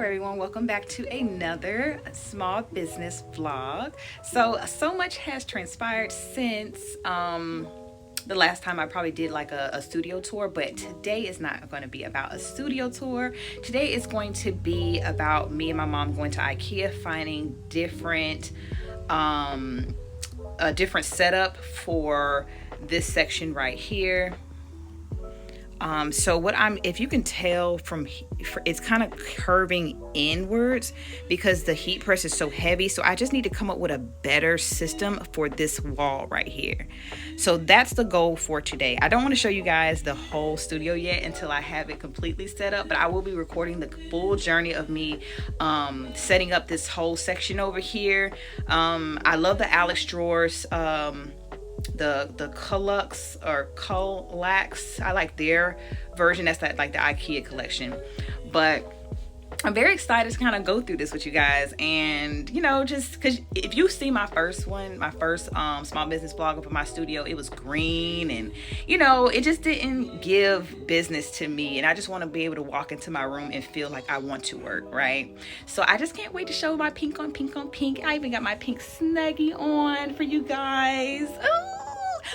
everyone, welcome back to another small business vlog. So much has transpired since the last time I probably did like a studio tour, but today is not going to be about a studio tour. Today is going to be about me and my mom going to IKEA, finding a different setup for this section right here. So if you can tell it's kind of curving inwards because the heat press is so heavy. So I just need to come up with a better system for this wall right here. So that's the goal for today. I don't want to show you guys the whole studio yet until I have it completely set up, but I will be recording the full journey of me setting up this whole section over here. I love the Alex drawers. The Colax or Colax, I like their version. That's like the IKEA collection, but I'm very excited to kind of go through this with you guys. And just because if you see my first small business vlog for my studio, it was green and it just didn't give business to me, and I just want to be able to walk into my room and feel like I want to work, right? So I just can't wait to show my pink on pink on pink. I even got my pink Snuggie on for you guys. Ooh.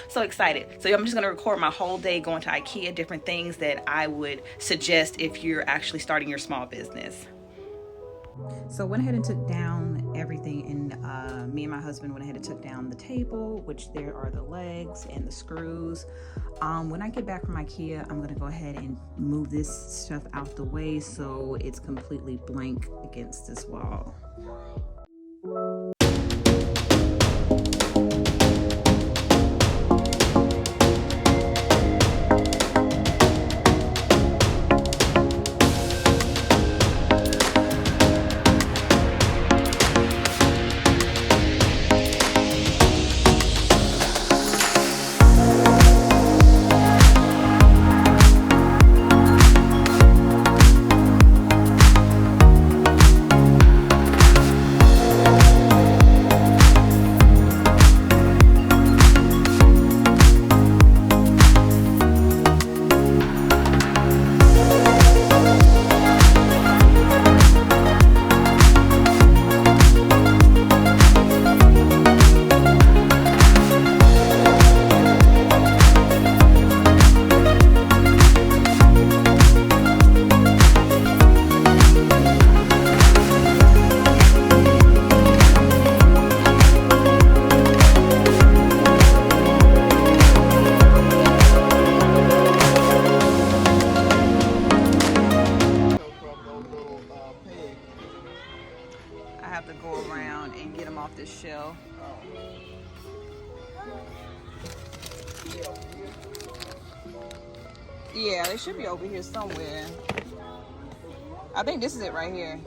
So excited. So I'm just going to record my whole day going to IKEA, different things that I would suggest if you're actually starting your small business. So went ahead and took down everything, and me and my husband went ahead and took down the table, which there are the legs and the screws. When I get back from IKEA, I'm going to go ahead and move this stuff out the way so it's completely blank against this wall. Shelf. Yeah, they should be over here somewhere. I think this is it right here.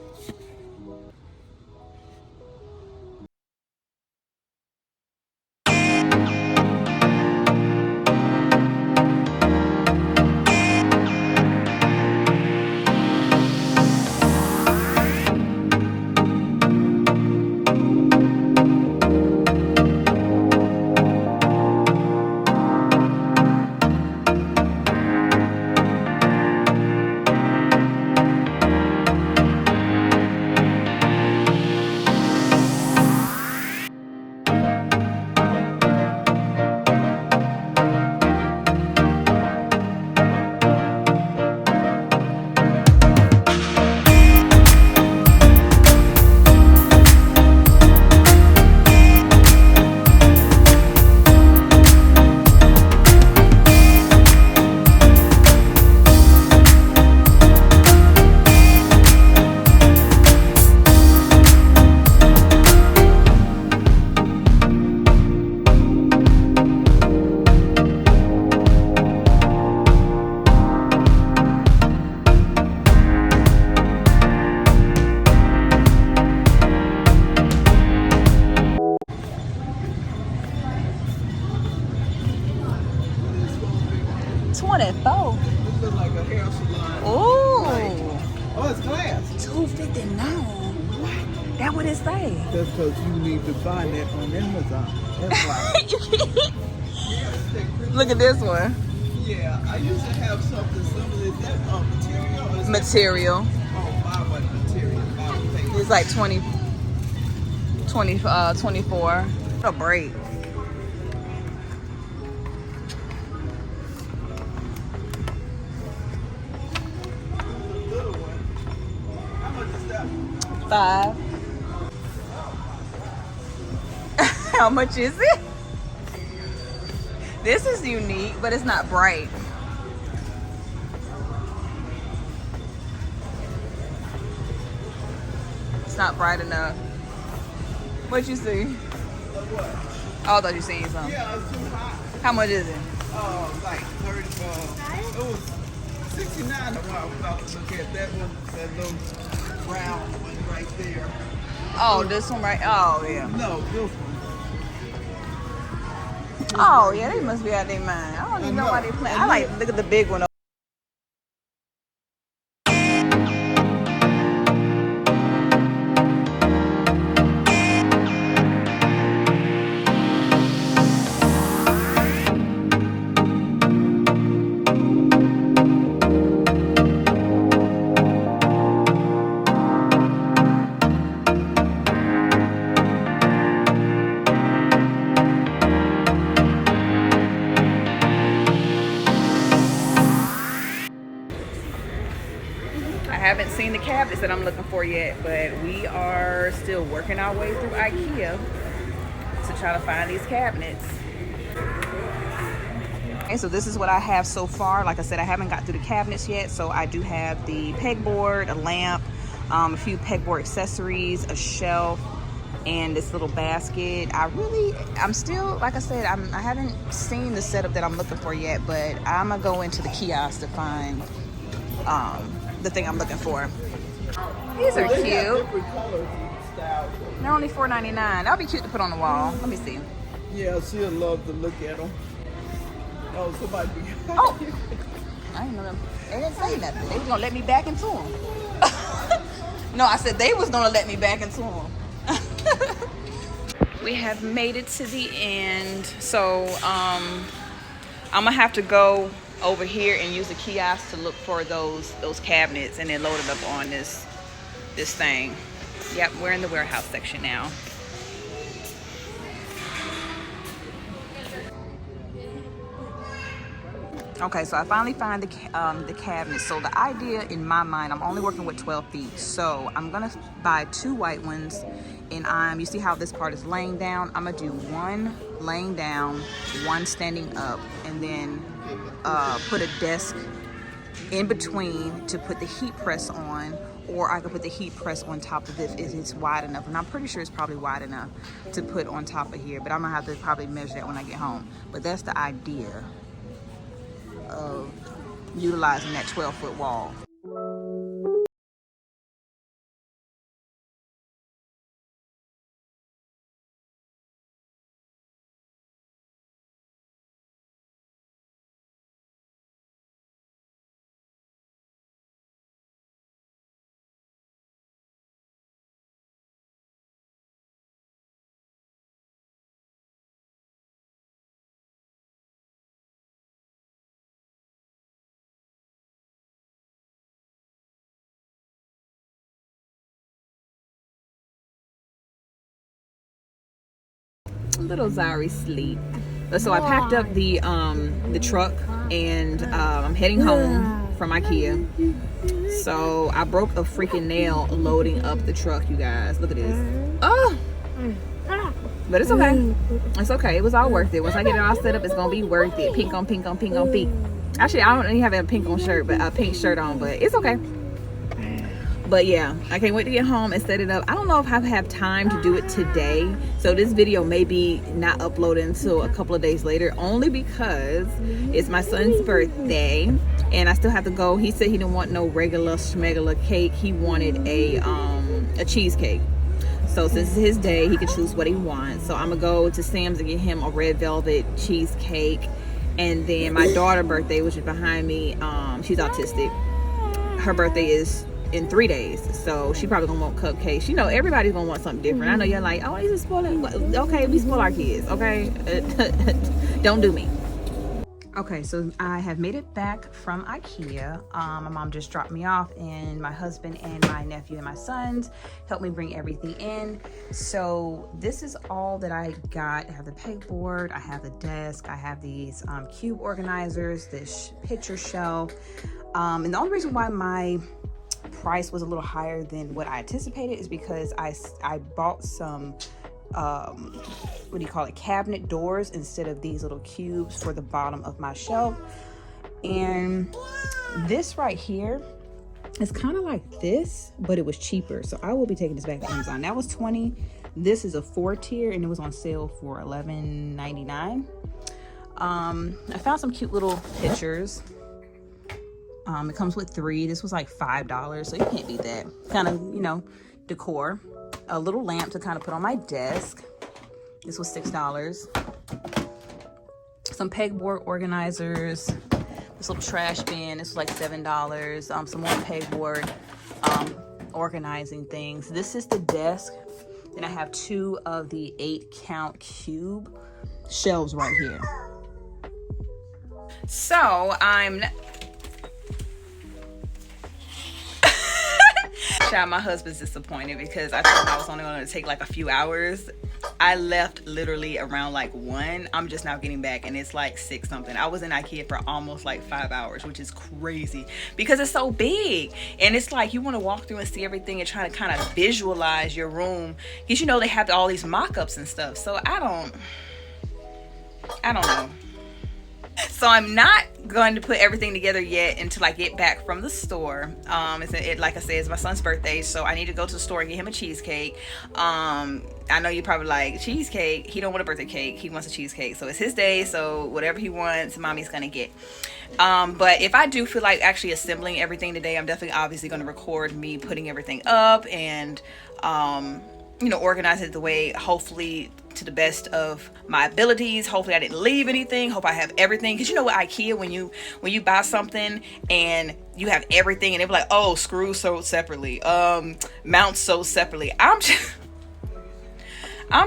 That what it say? That's because you need to find that on Amazon. That's why. Look at this one. Yeah, I used to have something similar. Is that material? Or is material. That, oh, my material. It's like 24. A break. $5. How much is it? This is unique, but it's not bright. It's not bright enough. What you see? Oh, I thought you seen something. Yeah, it's too hot. How much is it? Like 30. It was 69 when I was about to look at that one. That little round one right there. Oh, this one right? Oh, yeah. No, this one. Oh, yeah, they must be out their mind. I don't even know why they playing. I like look at the big one. I haven't seen the cabinets that I'm looking for yet, but we are still working our way through IKEA to try to find these cabinets. Okay, so this is what I have so far. Like I said, I haven't got through the cabinets yet, so I do have the pegboard, a lamp, a few pegboard accessories, a shelf, and this little basket. I'm still, like I said, I haven't seen the setup that I'm looking for yet, but I'm gonna go into the kiosk to find the thing I'm looking for. These are cute. Different colors and styles. They're only $4.99. That'll be cute to put on the wall. Let me see. Yeah, she'll love to look at them. Oh, somebody. Oh, I didn't know them. They didn't say nothing. They was gonna let me back into them. No, I said they was gonna let me back into them. We have made it to the end. So I'm gonna have to go over here and use the kiosk to look for those cabinets and then load it up on this thing. Yep, we're in the warehouse section now. Okay, so I finally find the cabinet. So the idea in my mind, I'm only working with 12 feet. So I'm gonna buy 2 white ones, and you see how this part is laying down? I'm gonna do 1 laying down, 1 standing up, and then put a desk in between to put the heat press on, or I could put the heat press on top of it if it's wide enough. And I'm pretty sure it's probably wide enough to put on top of here, but I'm gonna have to probably measure that when I get home. But that's the idea of utilizing that 12-foot wall. Little Zari sleep. So I packed up the truck, and I'm heading home from IKEA. So I broke a freaking nail loading up the truck, you guys. Look at this. Oh, but it's okay. It's okay. It was all worth it. Once I get it all set up, it's gonna be worth it. Pink on pink on pink on pink. Actually, I don't even have a pink on shirt, but a pink shirt on, but it's okay. But yeah, I can't wait to get home and set it up. I don't know if I have time to do it today, so this video may be not uploaded until a couple of days later, only because it's my son's birthday and I still have to go. He said he didn't want no regular schmegular cake. He wanted a cheesecake. So since it's his day, he can choose what he wants. So I'm gonna go to Sam's and get him a red velvet cheesecake. And then my daughter's birthday, which is behind me, she's autistic. Her birthday is in 3 days, so she probably gonna want cupcakes. You know, everybody's gonna want something different. I know you're like, oh, he's just spoiling. Okay, we spoil our kids, okay? Don't do me. Okay, so I have made it back from IKEA. My mom just dropped me off, and my husband and my nephew and my sons helped me bring everything in. So this is all that I got. I have the pegboard, I have the desk, I have these cube organizers, this picture shelf. And the only reason why my price was a little higher than what I anticipated is because I bought some what do you call it, cabinet doors instead of these little cubes for the bottom of my shelf. And this right here is kind of like this, but it was cheaper, so I will be taking this back to Amazon. That was $20. This is a 4-tier and it was on sale for $11.99. I found some cute little pictures. It comes with 3. This was like $5, so you can't beat that. Kind of, you know, decor. A little lamp to kind of put on my desk. This was $6. Some pegboard organizers. This little trash bin. This was like $7. Some more pegboard organizing things. This is the desk. Then I have 2 of the 8-count cube shelves right here. So I'm my husband's disappointed because I told him I was only going to take like a few hours. I left literally around like 1. I'm just now getting back and it's like 6 something. I was in IKEA for almost like 5 hours, which is crazy because it's so big. And it's like you want to walk through and see everything and try to kind of visualize your room, because you know they have all these mock-ups and stuff. So I don't know. So I'm not going to put everything together yet until I get back from the store. Like I said, it's my son's birthday, so I need to go to the store and get him a cheesecake. I know you're probably like, cheesecake? He don't want a birthday cake. He wants a cheesecake. So it's his day, so whatever he wants, mommy's gonna get. But if I do feel like actually assembling everything today, I'm definitely obviously going to record me putting everything up and you know, organize it the way, hopefully to the best of my abilities. Hopefully I didn't leave anything. Hope I have everything, because you know, with IKEA, when you buy something and you have everything and they're like, oh, screws sold separately, mounts sold separately. I'm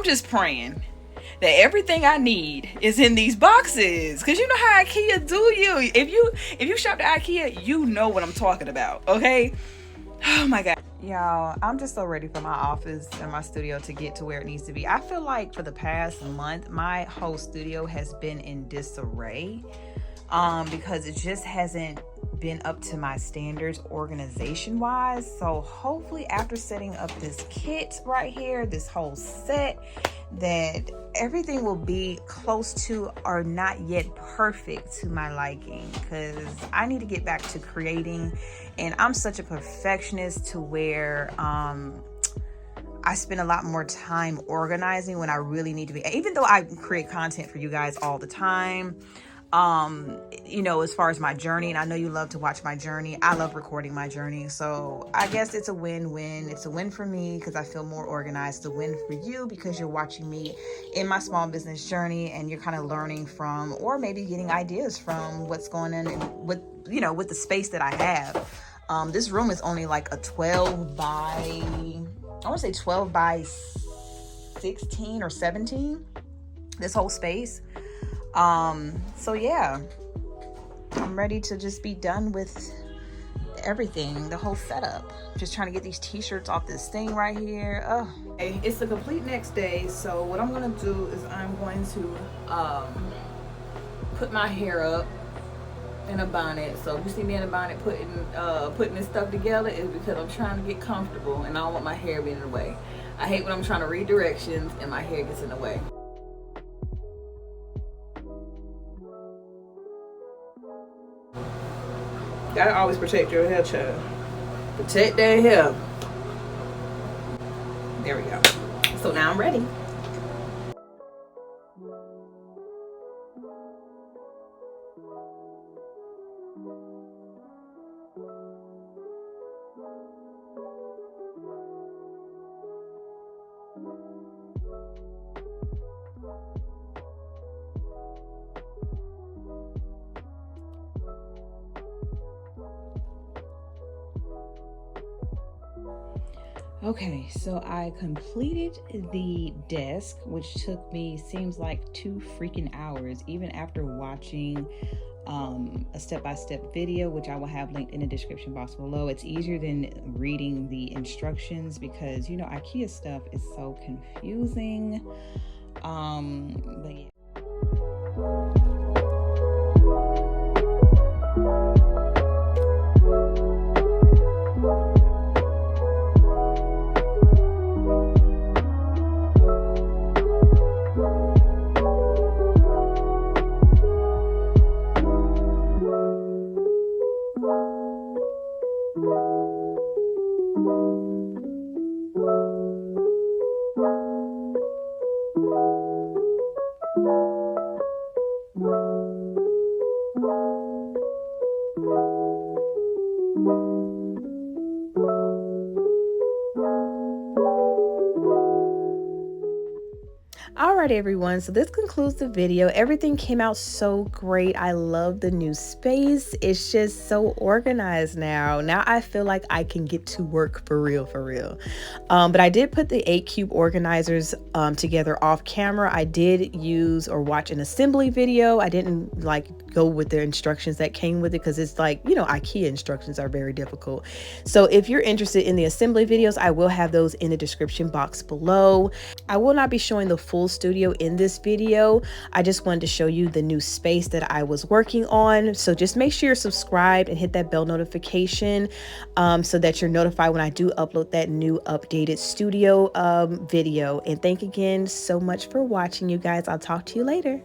just praying that everything I need is in these boxes, because you know how IKEA do you. If you shop at IKEA, you know what I'm talking about, okay? Oh my God. Y'all, I'm just so ready for my office and my studio to get to where it needs to be. I feel like for the past month, my whole studio has been in disarray because it just hasn't been up to my standards organization wise. So hopefully after setting up this kit right here, this whole set, that everything will be close to or not yet perfect to my liking, because I need to get back to creating. And I'm such a perfectionist to where I spend a lot more time organizing when I really need to be. Even though I create content for you guys all the time, you know, as far as my journey, and I know you love to watch my journey, I love recording my journey. So I guess it's a win-win. It's a win for me because I feel more organized. It's a win for you because you're watching me in my small business journey and you're kind of learning from, or maybe getting ideas from what's going on with, you know, with the space that I have. This room is only like a 12 by 16 or 17, this whole space. So yeah, I'm ready to just be done with everything, the whole setup. Just trying to get these t-shirts off this thing right here. Okay, it's the complete next day, so what I'm gonna do is I'm going to put my hair up in a bonnet. So if you see me in a bonnet putting this stuff together, is because I'm trying to get comfortable and I don't want my hair being in the way. I hate when I'm trying to read directions and my hair gets in the way. Gotta always protect your hair, child. Protect that hair. There we go. So now I'm ready. Okay, so I completed the desk, which took me, seems like 2 freaking hours, even after watching a step-by-step video, which I will have linked in the description box below. It's easier than reading the instructions because, you know, IKEA stuff is so confusing. But yeah. All right, everyone. So this concludes the video. Everything came out so great. I love the new space. It's just so organized now. Now I feel like I can get to work for real, for real. But I did put the 8-cube organizers together off camera. I did use or watch an assembly video. I didn't like go with the instructions that came with it because it's like, you know, IKEA instructions are very difficult. So if you're interested in the assembly videos, I will have those in the description box below. I will not be showing the full studio in this video. I just wanted to show you the new space that I was working on. So just make sure you're subscribed and hit that bell notification so that you're notified when I do upload that new updated studio video. And thank you again so much for watching, you guys. I'll talk to you later.